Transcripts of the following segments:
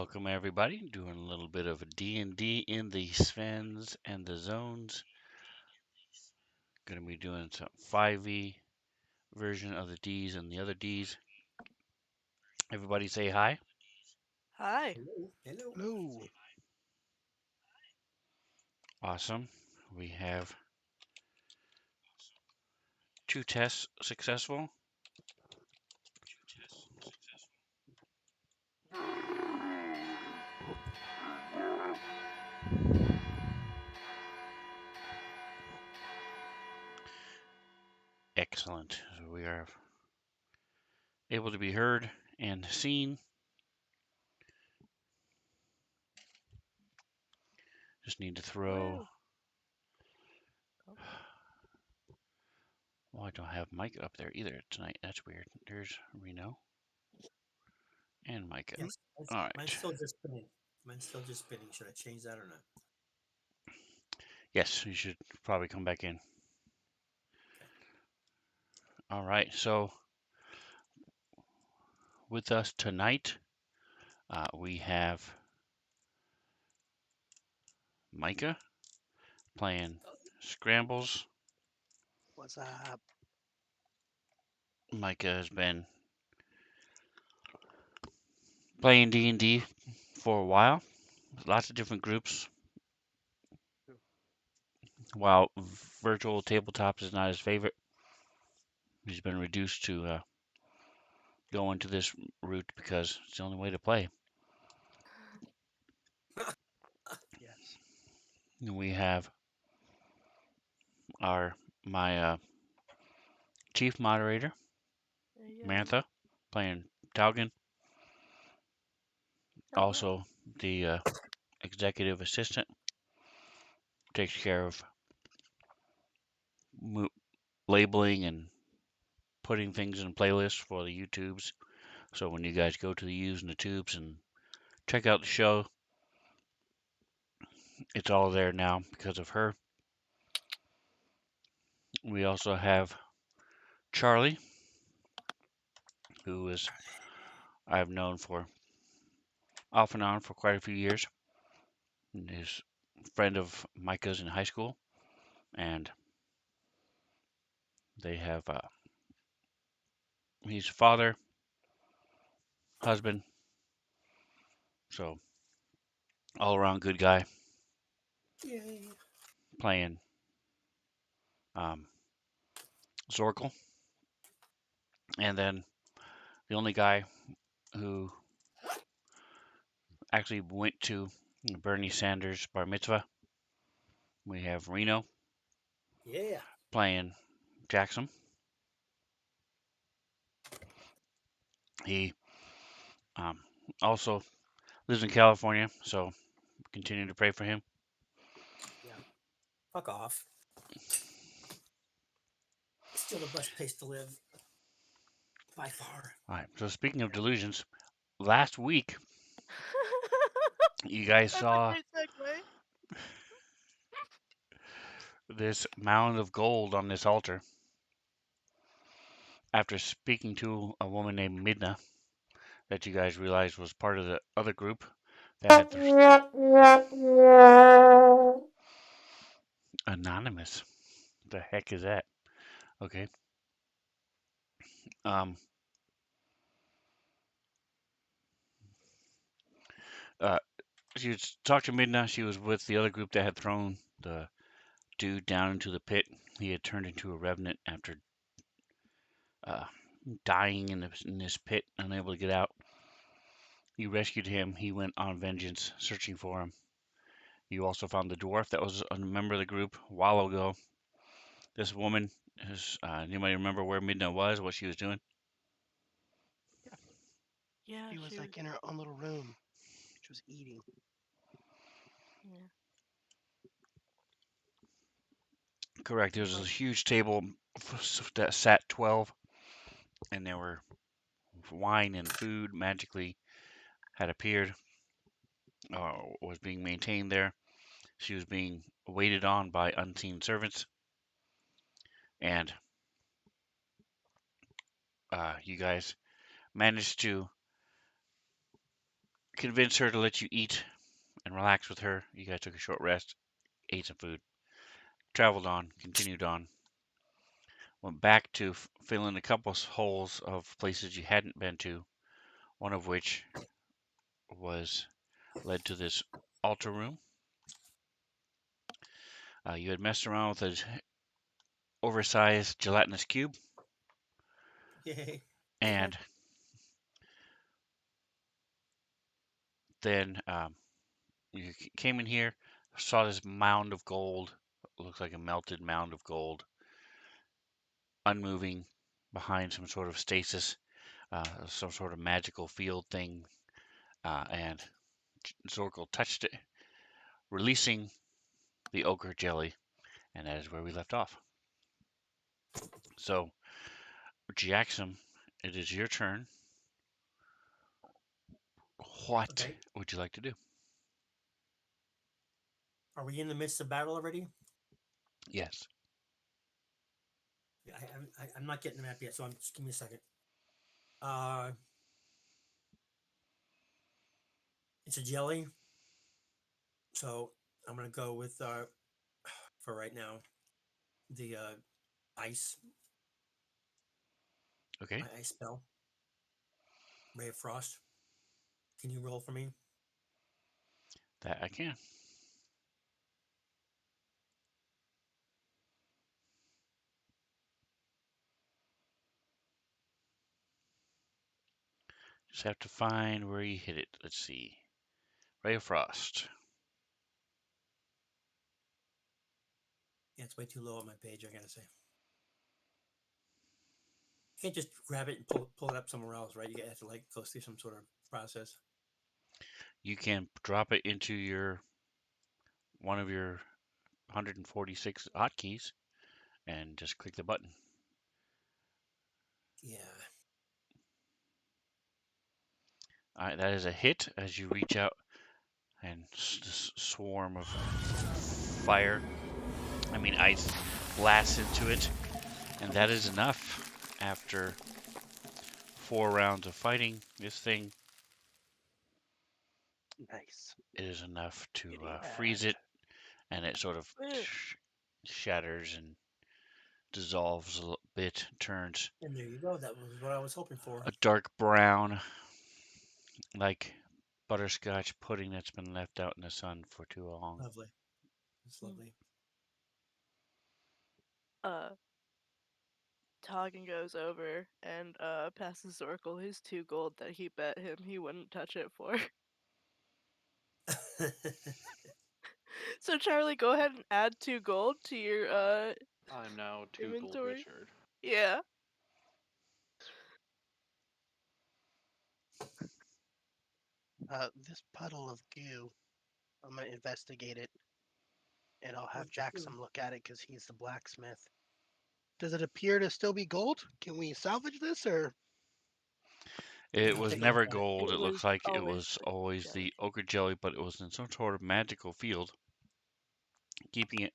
Welcome everybody. Doing a little bit of D&D in the Svens and the zones. Going to be doing some 5e version of the Ds and the other Ds. Everybody say hi. Hi. Hello. Hello. Hello. Awesome. We have 2 tests successful. Excellent. So we are able to be heard and seen. Just need to throw. Woo. Oh, Well, I don't have Micah up there either tonight. That's weird. There's Reno and Micah. Yes. All Mine's right. still just spinning. Mine's still just spinning. Should I change that or not? Yes, you should probably come back in. Okay. All right. So with us tonight, we have Micah playing Scrambles. What's up? Micah has been playing D&D for a while, lots of different groups. While virtual tabletops is not his favorite, he's been reduced to go into this route because it's the only way to play. Yes. And we have our my chief moderator, there you go. Mantha, playing Taugen. Hello. Also, the executive assistant takes care of labeling and putting things in playlists for the YouTubes. So when you guys go to the U's and the Tubes and check out the show, it's all there now because of her. We also have Charlie, who is I've known for off and on for quite a few years. And is a friend of Micah's in high school, and they have he's a father, husband, so all around good guy Yay. playing um, Zorkel, and then the only guy who actually went to Bernie Sanders' bar mitzvah. We have Reno Yeah. playing Jackson. He um, also lives in California, so continue to pray for him. Yeah. Fuck off. It's still the best place to live by far. All right. So speaking of delusions, last week you guys That's a saw great segue. this mound of gold on this altar. After speaking to a woman named Midna, that you guys realized was part of the other group that had anonymous. The heck is that? Okay. Um. Uh. She was talked to Midna. She was with the other group that had thrown the dude down into the pit. He had turned into a revenant after uh, dying in this pit, unable to get out. You rescued him. He went on vengeance, searching for him. You also found the dwarf that was a member of the group a while ago. This woman is. Anybody remember where Midna was? What she was doing? Yeah. Yeah, She was she was. like in her own little room. She was eating. Yeah. Correct. There was a Well, huge table that sat 12, and there were wine and food magically had appeared, was being maintained there. She was being waited on by unseen servants, and you guys managed to convinced her to let you eat and relax with her. You guys took a short rest, ate some food, traveled on, continued on, went back to fill in a couple holes of places you hadn't been to, one of which was led to this altar room. You had messed around with an oversized gelatinous cube, Yay. and then you came in here, saw this mound of gold. It looks like a melted mound of gold, unmoving behind some sort of stasis, some sort of magical field thing, and Zorkel touched it, releasing the ochre jelly, and that is where we left off. So, Jackson, it is your turn. What Okay. would you like to do? Are we in the midst of battle already? Yes. I'm not getting the map yet, so just give me a second. Uh, it's a jelly, so I'm gonna go with for right now the ice Okay. ice spell, ray of frost. Can you roll for me? That I can. Just have to find where you hit it. Let's see. Ray of Frost. Yeah, it's way too low on my page. I gotta say, you can't just grab it and pull it up somewhere else, right? You have to like go through some sort of process. You can drop it into your one of your 146 hotkeys and just click the button. Yeah. All right, that is a hit as you reach out and this swarm of ice blasts into it, and that is enough. After 4 rounds of fighting this thing, Nice. it is enough to Kitty freeze bad. it, and it sort of shatters and dissolves a little bit, turns And there you go. That was what I was hoping for. a dark brown, like butterscotch pudding that's been left out in the sun for too long. Lovely. It's lovely. Uh, Toggin goes over and passes Zorkel his 2 gold that he bet him he wouldn't touch it for. So Charlie, go ahead and add 2 gold to your I'm now 2 gold inventory. richer. Yeah. This puddle of goo, I'm gonna investigate it, and I'll have Look at you. Jackson look at it because he's the blacksmith. Does it appear to still be gold? Can we salvage this, or It I'll was take a look never at it. gold. It It looks was like it always was the always jelly. the ochre jelly, but it was in some sort of magical field, keeping it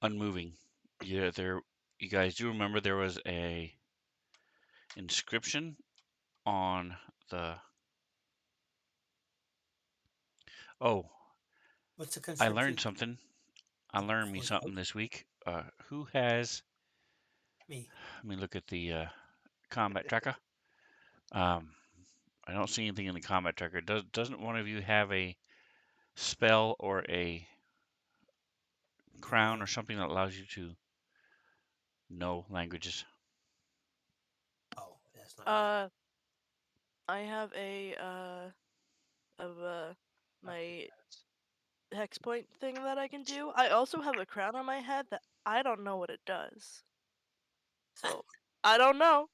unmoving. Yeah, there. You guys do remember there was a inscription on the. Oh, What's the I learned conscription? something. I learned me Was something this week. Who has? me. Let me look at the combat tracker. Um, I don't see anything in the combat tracker. Doesn't one of you have a spell or a crown or something that allows you to know languages? Oh, that's not me. Uh, I have a of my hex point thing that I can do. I also have a crown on my head that I don't know what it does. So I don't know.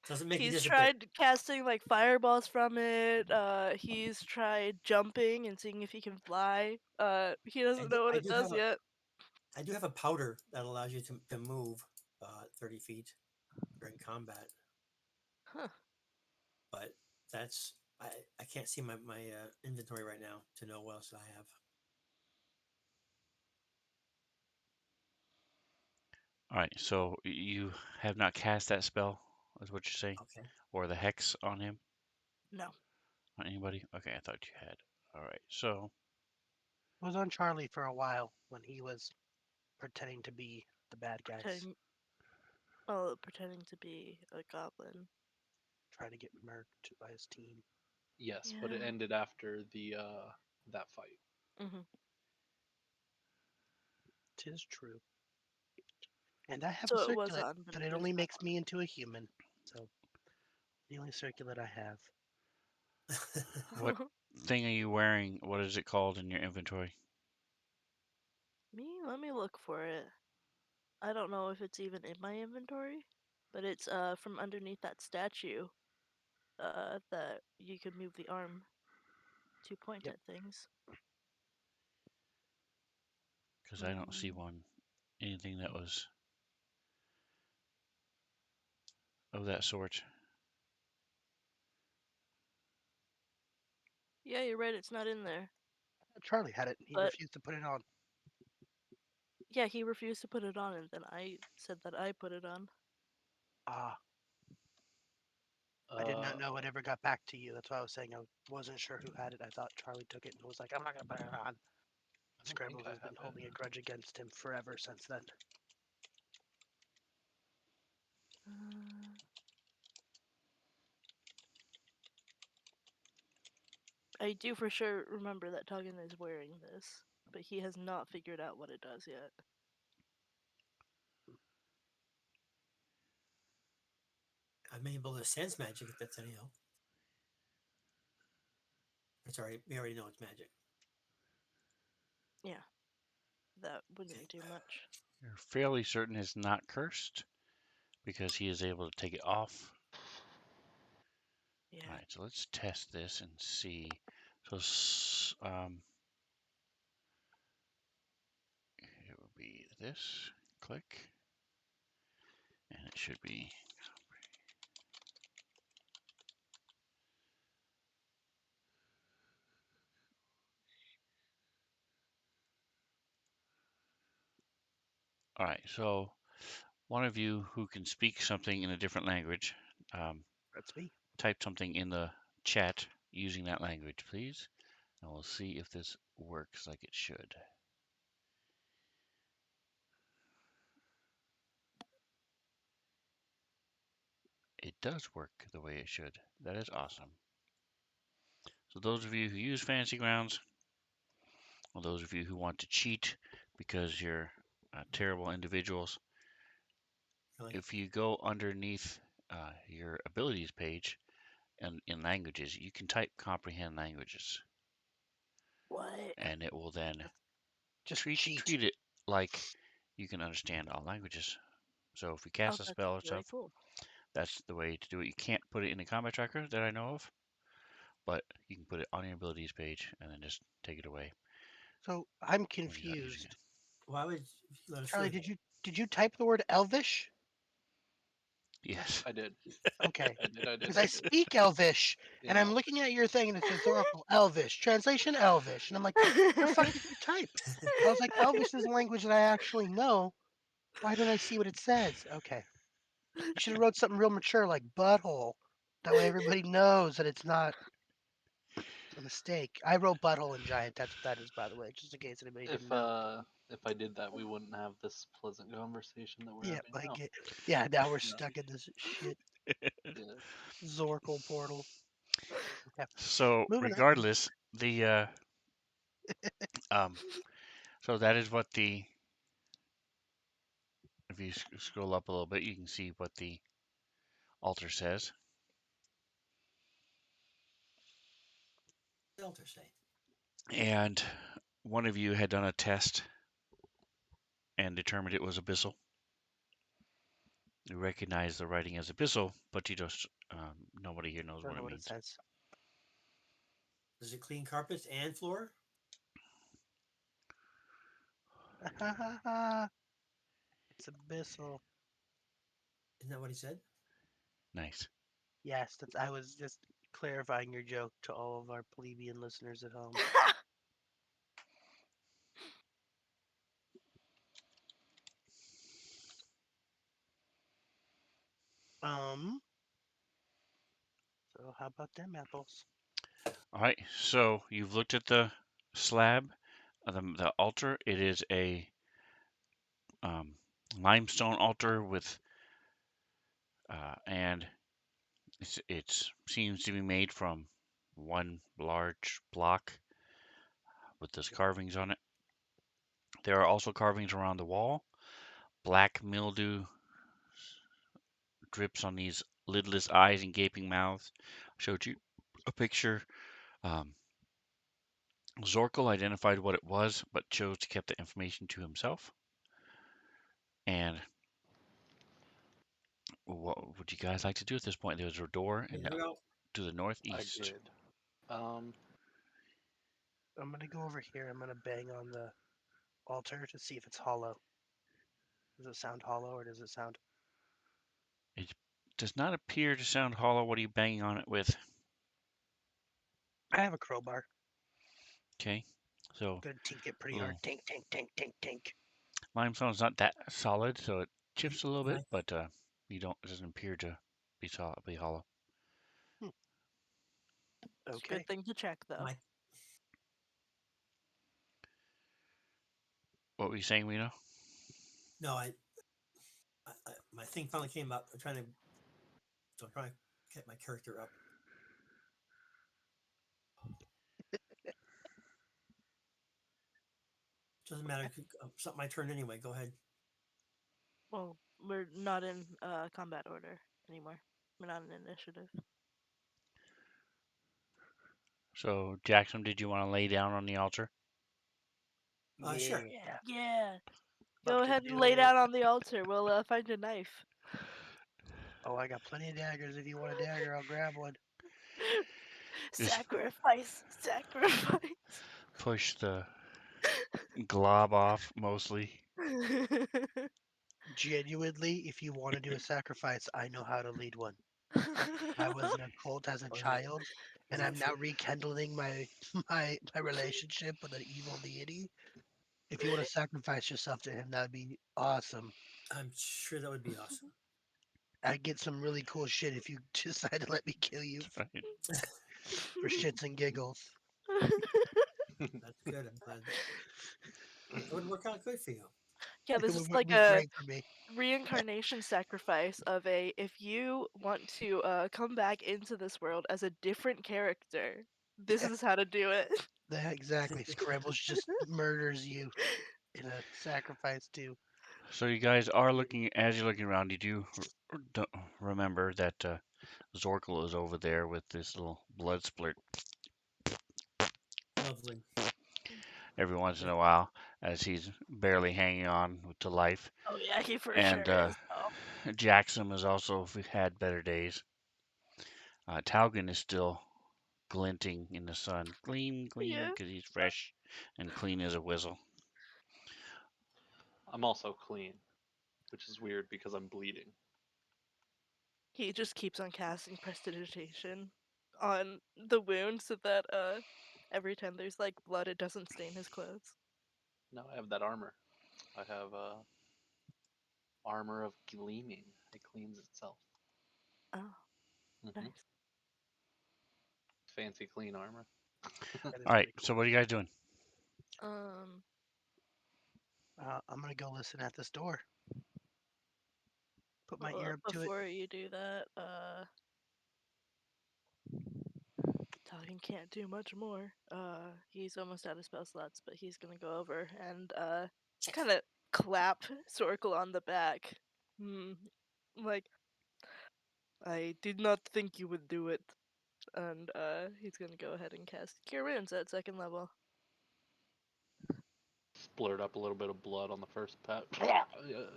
Doesn't make you He's disappear. tried casting like fireballs from it. He's tried jumping and seeing if he can fly. He doesn't know what I it do have does yet. a powder that allows you to move 30 feet during combat, Huh. but that's I can't see my inventory right now to know what else I have. All right, so you have not cast that spell, is what you're saying, Okay. or the hex on him. No. Anybody? Okay, I thought you had. All right, so I was on Charlie for a while when he was pretending to be the bad guys, Pretending to be a goblin. trying to get murked by his team. Yes, but it Yeah. ended after the that fight. Mhm. Tis true. And I have a So it was circlet, on, but but it it was only not makes me into a human. So the only circlet I have. what on. thing are you wearing? What is it called in your inventory? Let me look for it. I don't know if it's even in my inventory, but it's from underneath that statue. That you could move the arm to point Yep. at things. Because I don't see Mm. one. Anything that was of that sort. Yeah, you're right. It's not in there. Charlie had it. He But refused to put it on. yeah, he refused to put it on, and then I said that I put it on. Ah, I did not Uh, know it ever got back to you. That's why I was saying I wasn't sure who had it. I thought Charlie took it and was like, I'm not going to put it on. I don't think Scrambles I has been have holding a it. grudge against him forever since then. Uh, I do for sure remember that Tuggan is wearing this, but he has not figured out what it does yet. I'm able to sense magic if that's any help. We already know it's magic. Yeah, that wouldn't Okay. do much. You're fairly certain it's not cursed because he is able to take it off. Yeah. All right, so let's test this and see. So it would be this. Click, and it should be. All right, so one of you who can speak something in a different language, That's me. type something in the chat using that language, please, and we'll see if this works like it should. It does work the way it should. That is awesome. So those of you who use Fantasy Grounds, or those of you who want to cheat because you're terrible individuals, Really? if you go underneath your abilities page and in languages, you can type comprehend languages, What? and it will then Just treat cheat. it like you can understand all languages. So if you Oh, cast a that's spell or really stuff, cool. that's the way to do it. You can't put it in the combat tracker that I know of, but you can put it on your abilities page and then just take it away So I'm when you're not using it. confused. Why would you let us do Charlie, it? did you type the word Elvish? Yes. I did. Okay. I did. I did. Because I I did. speak Elvish, and I'm Yeah. looking at your thing, and it says Oracle Elvish, translation Elvish, and I'm like, what the fuck did you type? I was like, Elvish is a language that I actually know. Why don't I see what it says? Okay. You should have wrote something real mature like butthole. That way everybody knows that it's not a mistake. I wrote butthole in giant. That's what that is, by the way, just in case anybody didn't know. If I did that, we wouldn't have this pleasant conversation that we're Yeah, having I now. get. Yeah, now we're Yeah. stuck in this shit Yeah. Zorkel portal. Okay, So moving on. regardless, the um, so that is what the if you scroll up a little bit, you can see what the altar says. Delta say. And one of you had done a test and determined it was abyssal. You recognize the writing as abyssal, but you just nobody here knows Don't what know it what it means. says. Does it clean carpets and floor? It's abyssal. Isn't that what he said? Nice. Yes, that's. I was just clarifying your joke to all of our plebeian listeners at home. Um. So how about them apples? All right. So you've looked at the slab, the altar. It is a um, limestone altar with, and it's seems to be made from one large block with those carvings on it. There are also carvings around the wall. Black mildew drips on these lidless eyes and gaping mouths. Showed you a picture. Um, Zorkel identified what it was, but chose to keep the information to himself. And what would you guys like to do at this point? There's a door Yeah, to the northeast. Agreed. Um, I'm gonna go over here. I'm gonna bang on the altar to see if it's hollow. Does it sound hollow or does it sound? It does not appear to sound hollow. What are you banging on it with? I have a crowbar. Okay, so Gonna tink it pretty hard. little Tink, tink, tink, tink, tink. limestone's not that solid, so it chips a little bit, my, but you don't. It doesn't appear to be solid, be hollow. Hmm. It's a Okay. good thing to check, though. my, What were you saying, Reno? no, my thing finally came up. I'm trying to get my character up. Doesn't matter. It's not my turn anyway. Go ahead. Well, we're not in combat order anymore. We're not in initiative. So, Jackson, did you want to lay down on the altar? Sure. Yeah. Yeah. Love Go to ahead and do lay it. down on the altar. We'll find a knife. Oh, I got plenty of daggers. If you want a dagger, I'll grab one. Just Sacrifice. Sacrifice. push the glob off mostly. Genuinely, if you want to do a sacrifice, I know how to lead one. I was in a cult as a Oh, child, is and that I'm now true? rekindling my relationship with an evil deity. If you want to sacrifice yourself to him, that would be awesome. I'm sure that would be awesome. I'd get some really cool shit if you decide to let me kill you Right. for shits and giggles. That's good. I'm glad it would work out good for you. Yeah, It this would is like be a great for me. reincarnation sacrifice of a if you want to come back into this world as a different character, this Yeah, is how to do it. exactly. Scrambles just murders you in a sacrifice too. So you guys are looking, as you're looking around, you do remember that Zorkel is over there with this little blood splurt Lovely. every once in Yeah. a while as he's barely hanging on to life. Oh yeah, he for And sure is. Oh. Jackson has also had better days. Taugen is still glinting in the sun. Gleam, gleam, Yeah. because he's fresh and clean as a whistle. I'm also clean, which is weird because I'm bleeding. He just keeps on casting prestidigitation on the wound so that every time there's like blood it doesn't stain his clothes. No, I have that armor. I have armor of gleaming. It cleans itself. Oh, Hmm. nice. Fancy clean armor. That is All right, pretty so cool. what are you guys doing? Um I'm gonna go listen at this door. Put my ear up to it. before you do that, Talking can't do much more. He's almost out of spell slots, but he's gonna go over and kind of clap Sorkle on the back. Hmm. Like, I did not think you would do it. And he's gonna go ahead and cast Cure Wounds at second level. Splurt up a little bit of blood on the first pat.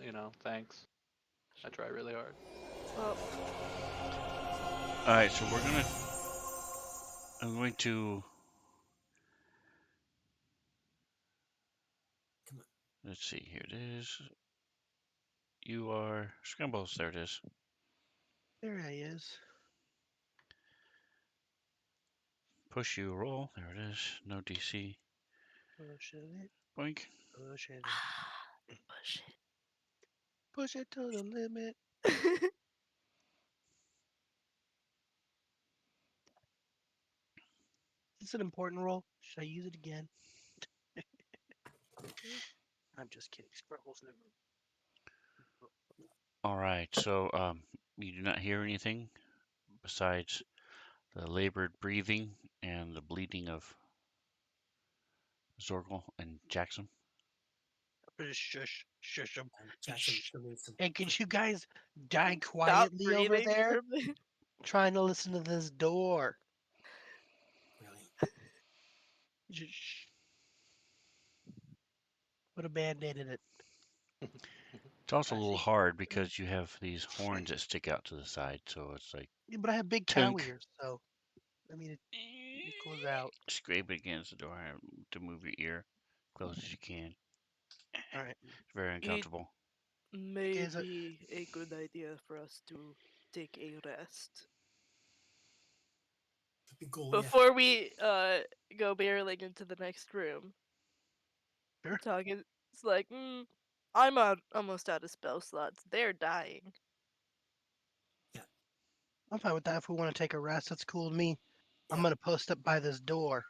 You know, thanks. I try really hard. Well, All right, so I'm going to, Come on. let's see, here it is. You are, Scrambles, there it is. There he is. Push you, roll, there it is. No DC. Push it. Boink. Push it. push Push it to the limit. it. this an important roll? Should I use it again? I'm just kidding. Sprinkles never. All right. So you do not hear anything besides the labored breathing and the bleeding of Zorgal and Jackson. Shush, shush 'em. Jackson Shh. still needs some. Hey, can you guys die Stop quietly over breathing there? for me. Trying to listen to this door. Really. Shh. Put a band-aid in it. It's also I a little see. hard because you have these horns that stick out to the side, so it's like Yeah, but I have big cow tunk. ears, so I mean it goes out. Scrape it against the door to move your ear close as you can. All right. It's very It uncomfortable. may Is it? be a good idea for us to take a rest Big goal, yeah. before we go barreling into the next room. Sure. Talking, it's like, I'm almost out of spell slots. They're dying. I'm fine with that. If we want to take a rest, that's cool with me. I'm Yeah. gonna post up by this door.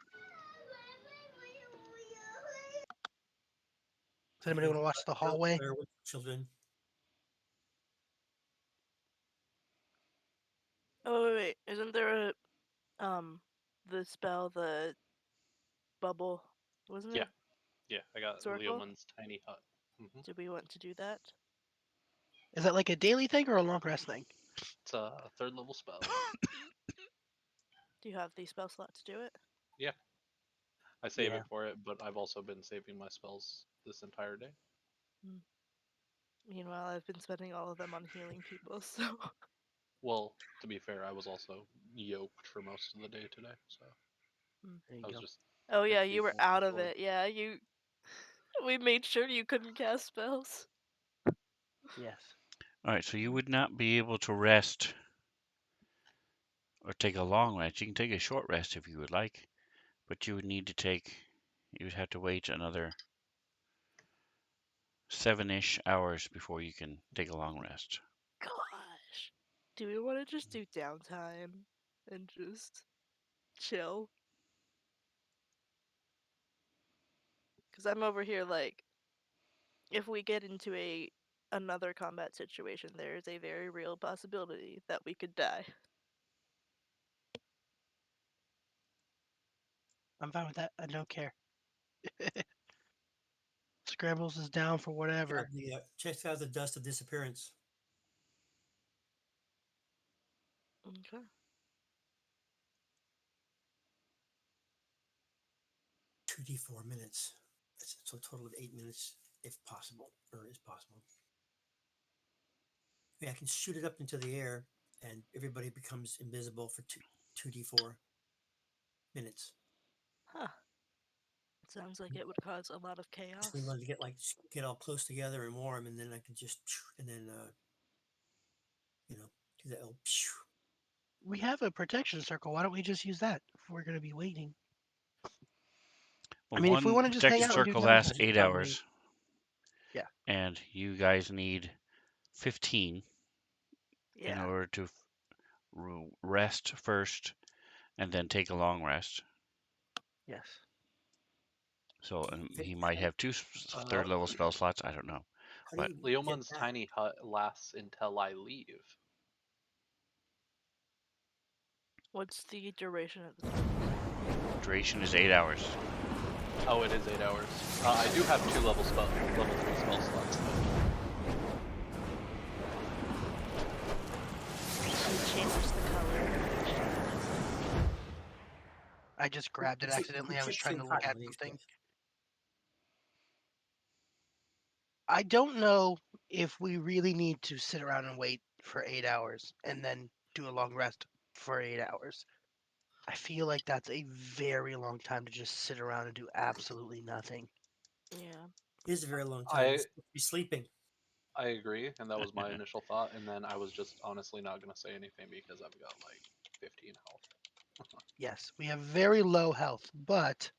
Does anybody want to watch the hallway? There with children. Oh wait, isn't there a the spell, the bubble, wasn't Yeah. it? Yeah, I got Zorkel? Leomund's tiny hut. Do we want to do that? Is that like a daily thing or a long rest thing? It's a third level spell. Do you have the spell slot to do it? Yeah. I save Yeah. it for it, but I've also been saving my spells this entire day. Meanwhile, I've been spending all of them on healing people, so. Well, to be fair, I was also yoked for most of the day today, so There you I was go. just Oh yeah, empty you were from out of before. it. Yeah, you. We made sure you couldn't cast spells. Yes. All right, so you would not be able to rest or take a long rest. You can take a short rest if you would like, but you would need to take, you would have to wait another 7-ish hours before you can take a long rest. Gosh. Do we want to just do downtime and just chill? Because I'm over here like, if we get into another combat situation, there is a very real possibility that we could die. I'm fine with that. I don't care. Scrambles is down for whatever. Check out the dust of disappearance. Okay. 2d4 minutes. So a total of 8 minutes, if possible, or is possible. Yeah, I can shoot it up into the air, and everybody becomes invisible for 2d4 minutes. Huh. Sounds like it would cause a lot of So chaos. we wanted to get all close together and warm, and then I can just and then do that old. We have a protection circle. Why don't we just use that if we're gonna be waiting? Well, I mean, if we one want to just hang protection out and do circle lasts downtime, 8 fine with me. hours. Yeah. And you guys need 15 in Yeah. order to rest first and then take a long rest. Yes. So he might have two third Uh, level spell slots. I don't know. How do But you get Leomund's that? tiny hut lasts until I leave. What's the duration of the spell? duration is 8 hours. Oh, it is 8 hours. I do have two level 3 spell slots though. It changes the color. I just grabbed it accidentally. I was trying to look at something. I don't know if we really need to sit around and wait for 8 hours and then do a long rest for 8 hours. I feel like that's a very long time to just sit around and do absolutely nothing. Yeah. It is a very long time. You're supposed to be sleeping. I agree, and that was my initial thought, and then I was just honestly not going to say anything because I've got like 15 health. Yes, we have very low health, but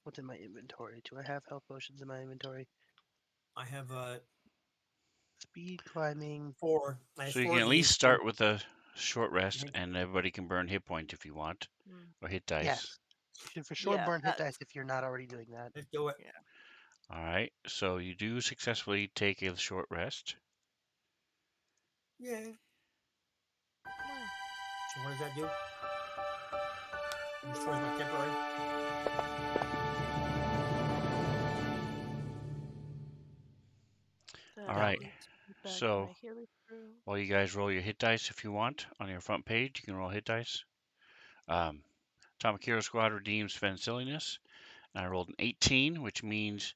what's in my inventory? Do I have health potions in my inventory? I have Speed climbing. 4. I have So you 4 can of at these. least start with a short rest, and everybody can burn hit points if you want. Mm, or hit dice. Yes. You should for sure yeah, burn hit that's dice if you're not already doing that. Let's do it. yeah. All right. So you do successfully take a short rest. Yeah. Nice. So what does that do? Restores my temporary. All That right. leads me back to So my healing brew. while you guys roll your hit dice, if you want, on your front page, you can roll hit dice. Atomic Hero Squad redeems Svenzone, and I rolled an 18, which means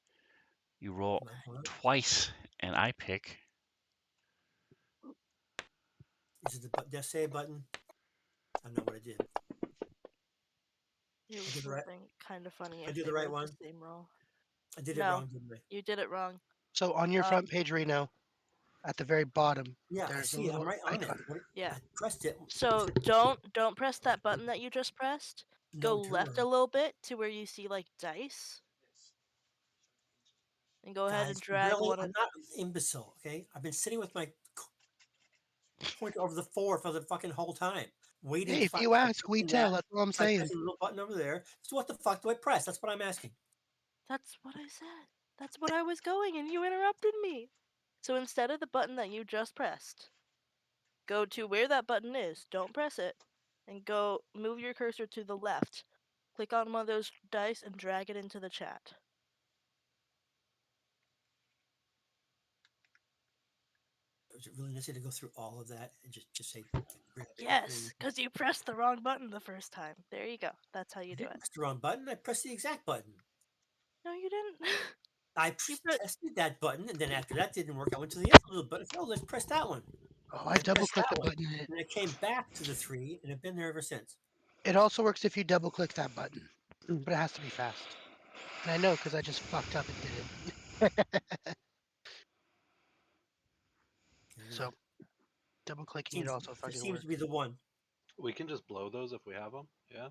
you roll Am I going up? twice, and I pick. Is it the death save button? I don't know what I did. It I was did the right. something kind of funny I if did they the right wrote the one. same roll. I did it No, wrong, didn't I? you did it wrong. So on your Um, front page, Reno, at the very bottom, Yeah, I there's a see it. I'm little right on it. icon. Yeah. I pressed it. So don't press that button that you just pressed. Go No, turn left a around. little bit to where you see like dice, and go ahead and Guys, drag really, one of. I'm not an imbecile, okay? I've been sitting with my pointer over the floor for the fucking whole time, waiting Hey, to if find you by ask, we pressing tell. that, That's all I'm by saying. pressing the little button over there. So what the fuck do I press? That's what I'm asking. That's what I said. That's what I was going, and you interrupted me. So instead of the button that you just pressed, go to where that button is. Don't press it, and go move your cursor to the left. Click on one of those dice and drag it into the chat. Is it really necessary to go through all of that and just say grab it Yes, because you pressed the wrong button the first time. There you go. That's how you I do didn't it. press the wrong button. I pressed the exact button. No, you didn't. I you put. tested that button, and then after that didn't work, I went to the other little button. Oh, let's press that one. Oh, And I I double pressed clicked that the one, button. And and I came back to the 3, and I've been there ever since. it also works if you double click that button, but it has to be fast. And I know because I just fucked up and did it. Yeah. So double clicking it also This fucking seems to works. be the one. We can just blow those if we have them. Yeah.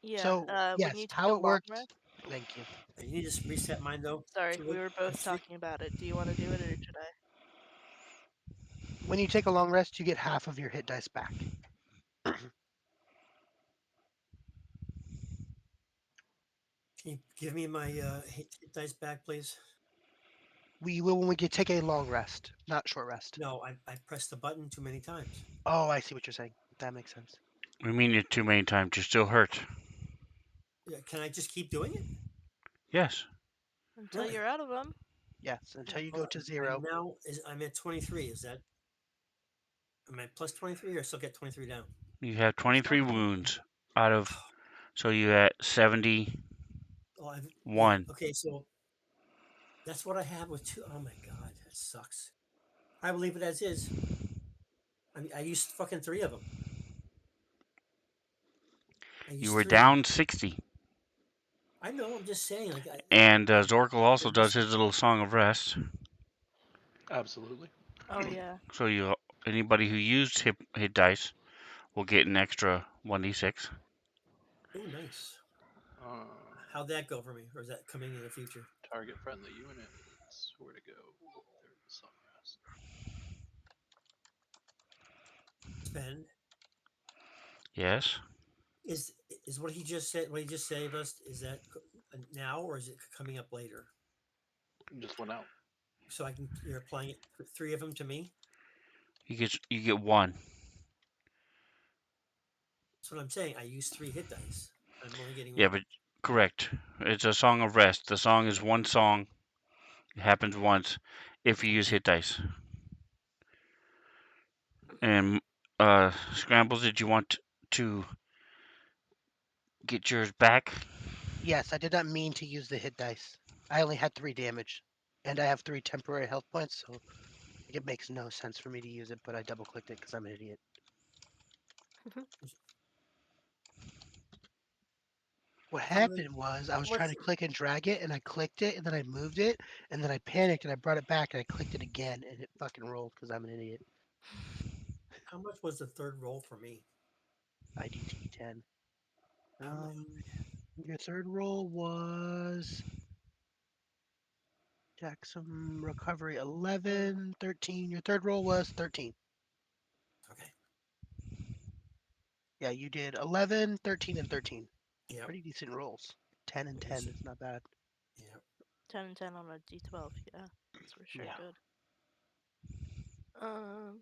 Yeah. So When yes, you take how a it long works. rest. Thank you. You need to reset mine though. Sorry, we Too. were both talking about it. Do you want to do it or should I? When you take a long rest, you get half of your hit dice back. Can you give me my hit dice back, please? We will when we take a long rest, not short rest. No, I pressed the button too many times. Oh, I see what you're saying. That makes sense. We mean it too many times. You're still hurt. Yeah, can I just keep doing it? Yes. Until Really? you're out of them. Yes, until you Well, go to I'm 0. now I'm at 23. Is that am I plus 23 or still get 23 down? You have You're still 23 wounds out of, so you at 71. Oh, okay, so that's what I have with two. Oh my god, that sucks. I will leave it as is. I mean, I used fucking 3 of them. I You used were 3. down 60. I know. I'm just saying. Like And I Zorkel also does used, his little song of rest. Absolutely. Oh yeah. So anybody who used hit dice will get an extra 1d6. oh, nice. Uh, How'd that go for me? Or is that coming in the future? target friendly units. Where to go? There's the song rest. Spend Yes. is is what he just said. What he just saved us. Is that now or is it coming up later? Just went out. So you're applying it 3 of them to me. You get one. That's what I'm saying. I use 3 hit dice. I'm only getting Yeah, 1. but correct. It's a song of rest. The song is one song. It happens once if you use Okay. hit dice. And Scrambles, did you want to get yours back? Yes, I did not mean to use the hit dice. I only had 3 damage. And I have 3 temporary health points, so it makes no sense for me to use it, but I double clicked it because I'm an idiot. What How many? happened was I was trying What's to click and drag it, and I clicked it, and then I moved it, and then I panicked, and I brought it back, and I clicked it again, and it fucking rolled because I'm an idiot. how much was the third roll for me? IDT 10. How much? Your third roll was Jackson recovery 11, 13. Your third roll was 13. Okay. Yeah, you did 11, 13, and 13. Yep. Pretty decent rolls. 10 and 10 is not bad. Yep. 10 and 10 on a d12. Yeah, that's for sure Yeah. good.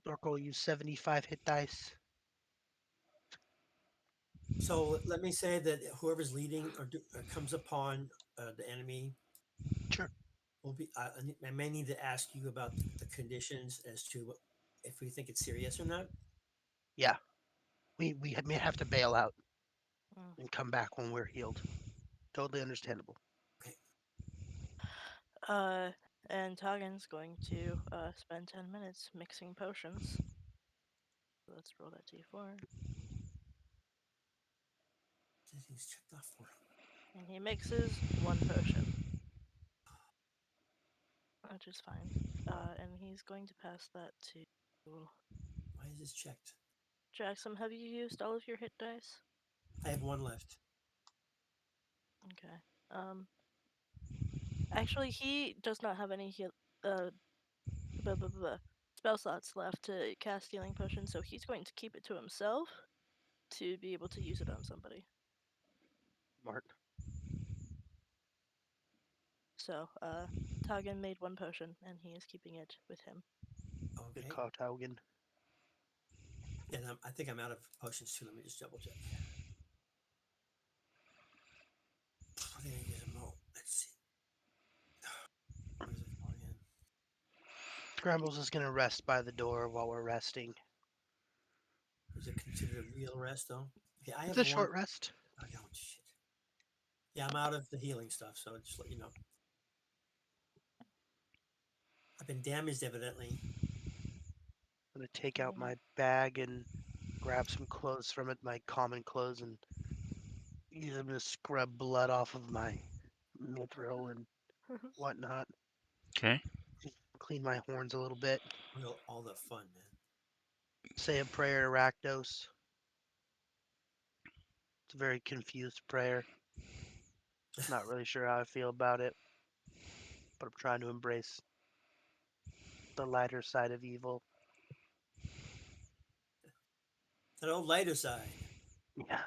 Oracle used 75 hit dice. So let me say that whoever's leading or comes upon the enemy Sure. will be. I may need to ask you about the conditions as to if we think it's serious or not. Yeah. We may have to bail out mm. and come back when we're healed. Totally understandable. Okay. And Tagen's going to spend 10 minutes mixing potions. So let's roll that d4. He's checked off for him. And he mixes one potion, which is fine. And he's going to pass that to Why is this checked? Jackson. Have you used all of your hit dice? I have one left. Okay. Actually, he does not have any blah, blah, blah, spell slots left to cast healing potion, so he's going to keep it to himself to be able to use it on somebody. Smart. So, Tagen made one potion, and he is keeping it with him. Good Okay. call, Taugen. And I think I'm out of potions too. Let me just double check. I think I use them all. Let's see. Where's it going in? Scrambles is gonna rest by the door while we're resting. Is it considered a real rest though? Okay, I It's have a one. short rest. Oh, no, shit. Yeah, I'm out of the healing stuff, so just let you know. I've been damaged, evidently. I'm gonna take out Mm. my bag and grab some clothes from it, my common clothes, and use them to scrub blood off of my mithril and whatnot. Okay. Clean my horns a little bit. Real, all the fun, man. Say a prayer to Rakdos. It's a very confused prayer. Not really sure how I feel about it, but I'm trying to embrace the lighter side of evil. That old lighter side. Yeah.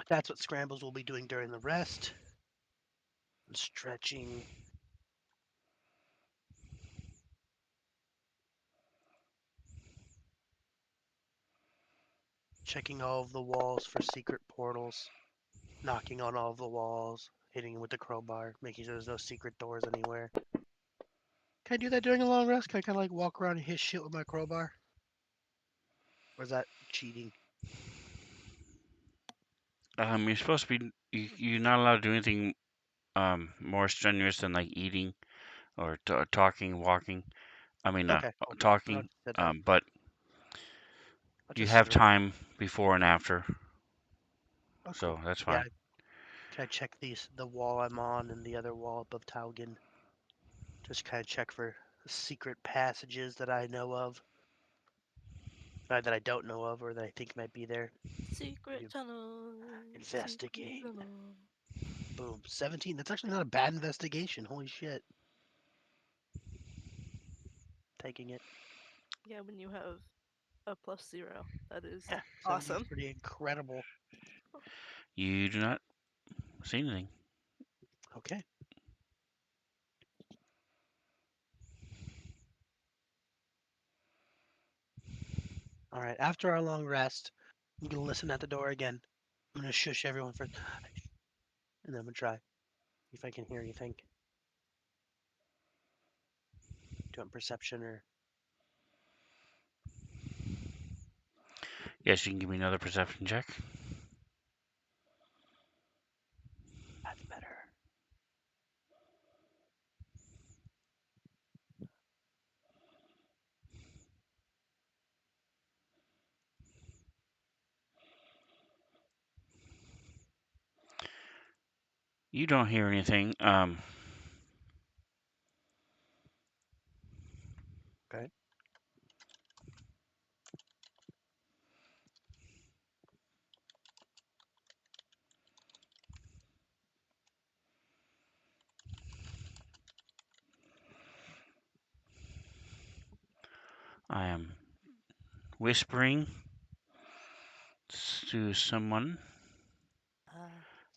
That's what Scrambles will be doing during the rest. Stretching. Checking all of the walls for secret portals. Knocking on all of the walls. Hitting with the crowbar. Making sure there's no secret doors anywhere. Can I do that during a long rest? Can I kind of like walk around and hit shit with my crowbar? Or is that cheating? You're supposed to be. You're not allowed to do anything more strenuous than like eating or talking, walking. I mean, Okay, cool. I'll talking. just said that. But I'll you just have sit around. time before and after, Oh, so cool. that's Yeah. fine. Can I check the wall I'm on and the other wall above Taugen? Just kind of check for secret passages that I know of. That I don't know of or that I think might be there. Secret You tunnel. Secret investigate. tunnel. Boom. 17. That's actually not a bad investigation. Holy shit. Taking it. Yeah, when you have a +0, that is Yeah. 17 is awesome. pretty incredible. You do not see anything. Okay. All right. After our long rest, I'm going to listen at the door again. I'm going to shush everyone first. And then I'm going to try. See if I can hear anything. Doing perception or. Yes, you can give me another perception check. That's better. You don't hear anything. Okay. I am whispering to someone.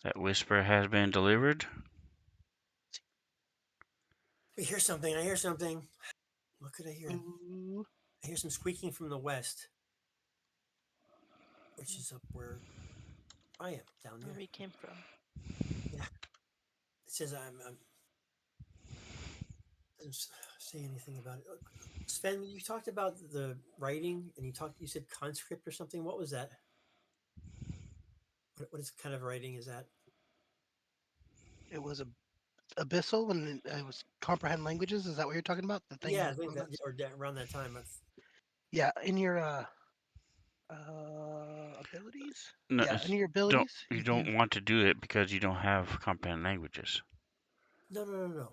That whisper has been delivered. We hear something. I hear something. What could I hear? Ooh. I hear some squeaking from the west, which is up where I am, down Where here. we came from. Yeah. It says I'm doesn't say anything about it. Sven, you talked about the writing, and you said conscript or something. What was that? What is kind of writing is that? It was abyssal and it was comprehend languages. Is that what you're talking about? The thing Yeah, that I was think going that on? or around that time. Yeah, in your abilities. No, Yeah, in your don't abilities, you you can. don't want to do it because you don't have comprehend languages. No.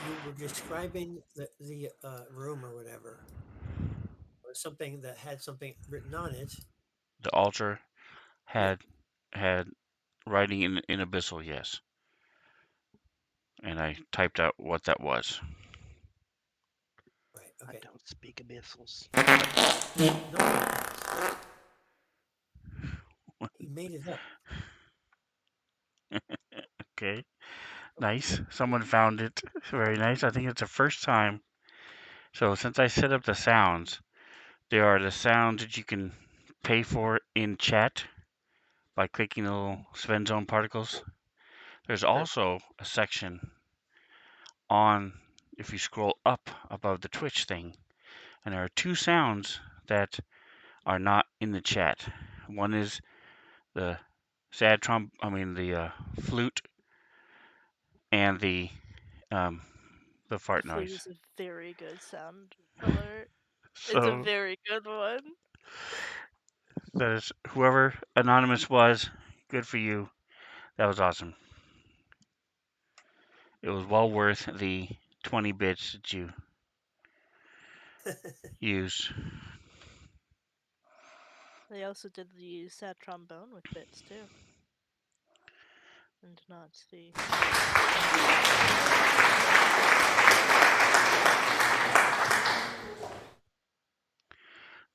You were describing the room or whatever, or something that had something written on it. The altar Yeah. had writing in abyssal, yes, and I typed out what that was. Right. I Okay. don't speak abyssals. No one does. He made it up. Okay, nice. Someone found it. Very nice. I think it's the first time. So since I set up the sounds, there are the sounds that you can pay for in chat by clicking the little Svenzone particles. There's Sure. also a section on, if you scroll up above the Twitch thing, and there are two sounds that are not in the chat. One is the the flute, and the fart The flute noise. is a very good sound alert. It's a So very good one. that is whoever anonymous was, good for you. That was awesome. It was well worth the 20 bits that you used. They also did the sad trombone with bits too. And not the.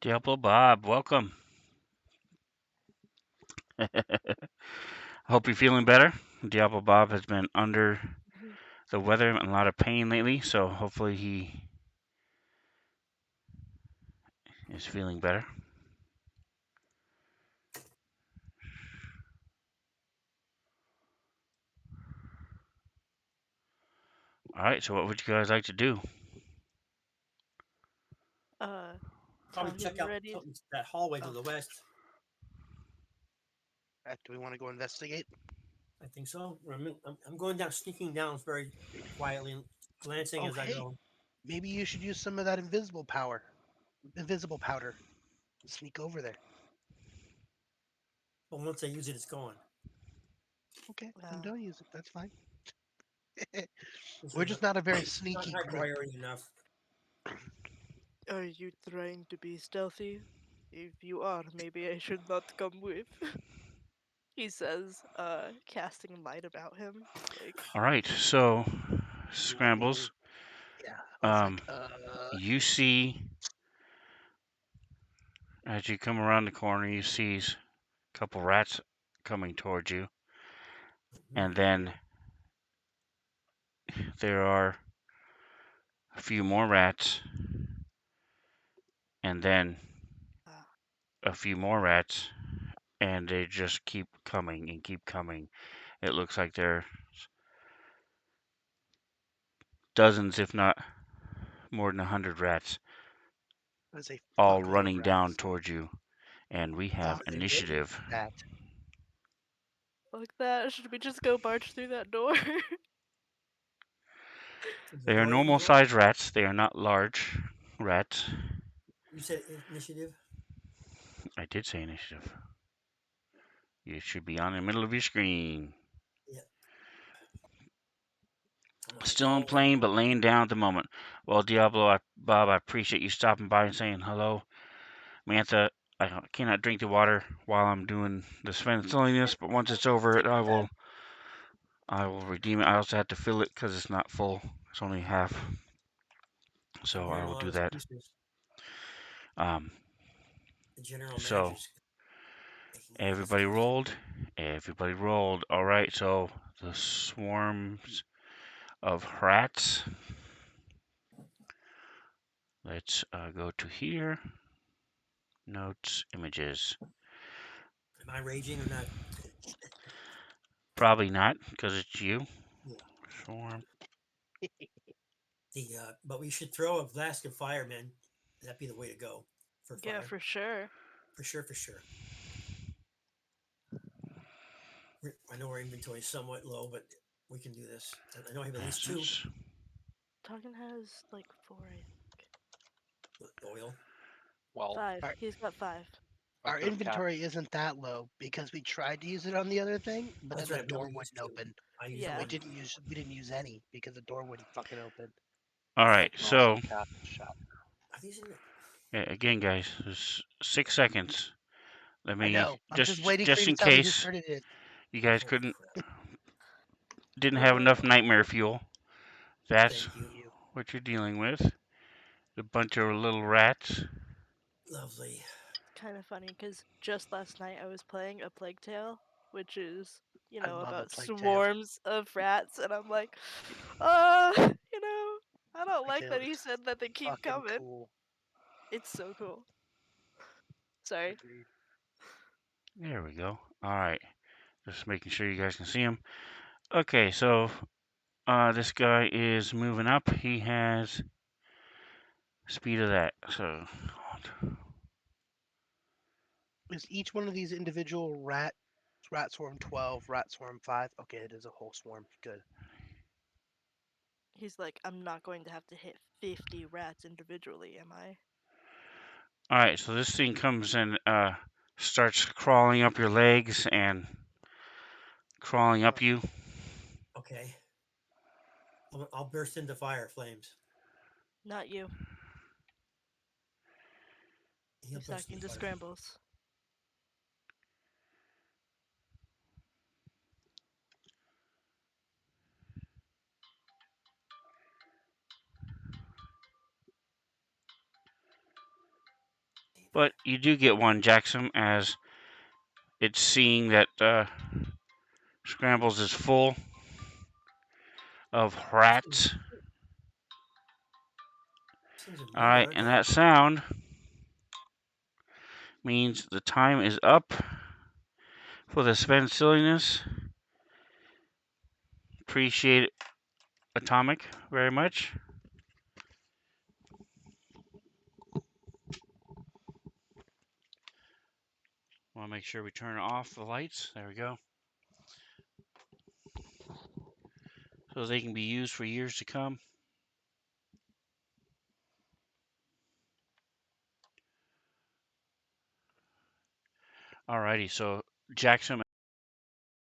Diablo Bob, welcome. Hope you're feeling better. Diablo Bob has been under the weather and a lot of pain lately, so hopefully he is feeling better. All right, so what would you guys like to do? Probably Tell him check you're out ready. that hallway to Oh. the west. Do we want to go investigate? I think so. I'm going down, sneaking down very quietly and glancing Oh, as I hey, go. maybe you should use some of that invisible powder. Sneak over there. But once I use it, it's gone. Okay, then Wow. don't use it. That's fine. It's We're just not a very not sneaky high group. priority enough. Are you trying to be stealthy? If you are, maybe I should not come with. He says, casting light about him. Like, All right, so Scrambles, Yeah, I was like, you see as you come around the corner, you see a couple rats coming towards you, and then there are a few more rats, and then ah, a few more rats, and they just keep coming and keep coming. It looks like there are dozens, if not more than 100 rats, there's a all fuckload of running down rats. towards you, and we Are have they big? initiative. That like that. Should we just go barge through that door? Is the They are door even normal open? sized rats. They are not large rats. You said initiative. I did say initiative. You should be on the middle of your screen. Yeah. I'm on Still in hallway. plane, but laying down at the moment. Well, Bob, I appreciate you stopping by and saying hello. Mantha, I cannot drink the water while I'm doing the Svensoniness, but once it's over, Take your time. I will redeem it. I also had to fill it because it's not full. It's only half. I'm So I hearing a will lot do of that. squeakers. Um, The general so manager's making all this everybody stuff. rolled. Everybody rolled. All right. So the swarms of rats. Let's go to here. Notes, images. Am I raging or not? Probably not, because it's you. Yeah. Swarm. But we should throw a flask of fire, man. That'd be the way to go for Yeah, fire. for sure. For sure, for sure. I know our inventory is somewhat low, but we can do this. I know I have at least 2 Essence. Talking has like 4, oil. Well, 5. Our, He's got 5. I our could have cap. inventory isn't that low because we tried to use it on the other thing, but That's then the right. We door only used wouldn't 2. open. I used Yeah. So we 1. didn't use any because the door wouldn't fucking open. All I right. can So also cap shot. Are these in the... again, guys, there's 6 seconds. Let I me know. I'm just waiting for you just to in tell me whose case turn it is. you guys Holy didn't Oh have boy. enough nightmare fuel. That's Thank you. You. what you're dealing with. A bunch of little rats. Lovely. Kind of funny because just last night I was playing a Plague Tale, which is, I love a about plague tale. swarms of rats, and I'm like, I don't Plague like tale that he is said that they keep fucking coming. cool. It's so cool. Sorry. Agreed. There we go. All right. Just making sure you guys can see him. Okay, so this guy is moving up. He has speed of that. So Is each one of these individual rat swarm 12, rat swarm 5? Okay, it is a whole swarm. Good. He's like, I'm not going to have to hit 50 rats individually, am I? all right, so this thing comes and starts crawling up your legs and crawling up you. Okay. I'll burst into fire flames. Not you. He'll He's burst talking into to fire. scrambles. But you do get one, Jackson, as it's seeing that Scrambles is full of rats. Things are All moving, right, aren't and they? that sound means the time is up for the Sven silliness. Appreciate it, Atomic, very much. Want to make sure we turn off the lights. There we go. So they can be used for years to come. Alrighty, so Jackson